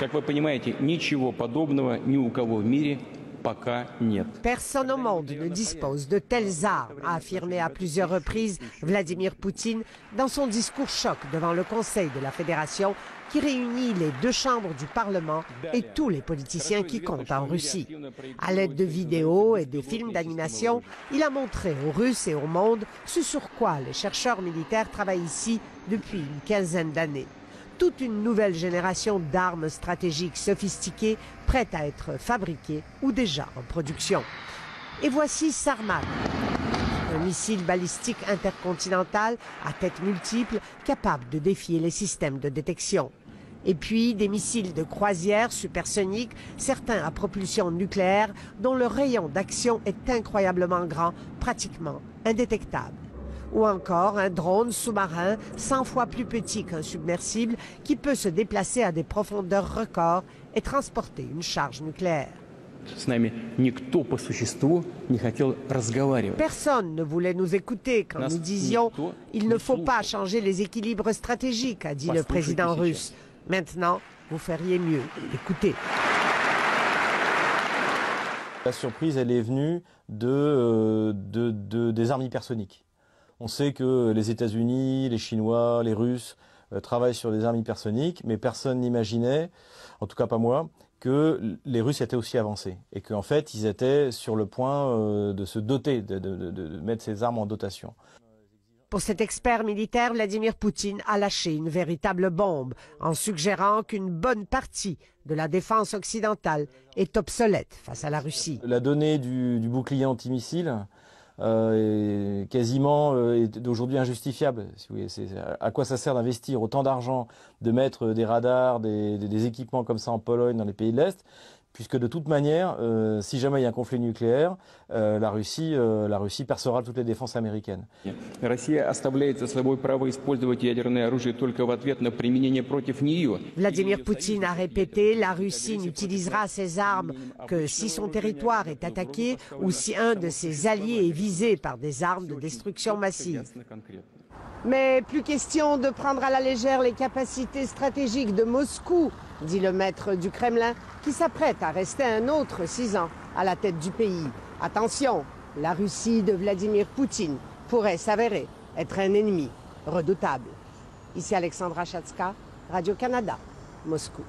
Как вы понимаете, ничего подобного ни у кого в мире пока нет. Personne au monde ne dispose de telles armes, a affirmé à plusieurs reprises Vladimir Poutine dans son discours choc devant le Conseil de la Fédération qui réunit les deux chambres du Parlement et tous les politiciens qui comptent en Russie. À l'aide de vidéos et de films d'animation, il a montré aux Russes et au monde ce sur quoi les chercheurs militaires travaillent ici depuis une quinzaine d'années. Toute une nouvelle génération d'armes stratégiques sophistiquées prêtes à être fabriquées ou déjà en production. Et voici Sarmat, un missile balistique intercontinental à tête multiple capable de défier les systèmes de détection. Et puis des missiles de croisière supersoniques, certains à propulsion nucléaire, dont le rayon d'action est incroyablement grand, pratiquement indétectable. Ou encore un drone sous-marin 100 fois plus petit qu'un submersible qui peut se déplacer à des profondeurs records et transporter une charge nucléaire. Personne ne voulait nous écouter quand nous disions « il ne faut pas changer les équilibres stratégiques », a dit le président russe. Maintenant, vous feriez mieux d'écouter. La surprise, elle est venue des armes hypersoniques. On sait que les États-Unis, les Chinois, les Russes travaillent sur des armes hypersoniques, mais personne n'imaginait, en tout cas pas moi, que les Russes étaient aussi avancés et qu'en fait ils étaient sur le point de se doter, de mettre ces armes en dotation. Pour cet expert militaire, Vladimir Poutine a lâché une véritable bombe en suggérant qu'une bonne partie de la défense occidentale est obsolète face à la Russie. La donnée du bouclier antimissile est quasiment aujourd'hui injustifiable. À quoi ça sert d'investir autant d'argent, de mettre des radars, des équipements comme ça en Pologne, dans les pays de l'Est, puisque de toute manière, si jamais il y a un conflit nucléaire, la Russie percera toutes les défenses américaines. Vladimir Poutine a répété, la Russie n'utilisera ses armes que si son territoire est attaqué ou si un de ses alliés est visé par des armes de destruction massive. Mais plus question de prendre à la légère les capacités stratégiques de Moscou, dit le maître du Kremlin, qui s'apprête à rester un autre 6 ans à la tête du pays. Attention, la Russie de Vladimir Poutine pourrait s'avérer être un ennemi redoutable. Ici Alexandra Chatska, Radio-Canada, Moscou.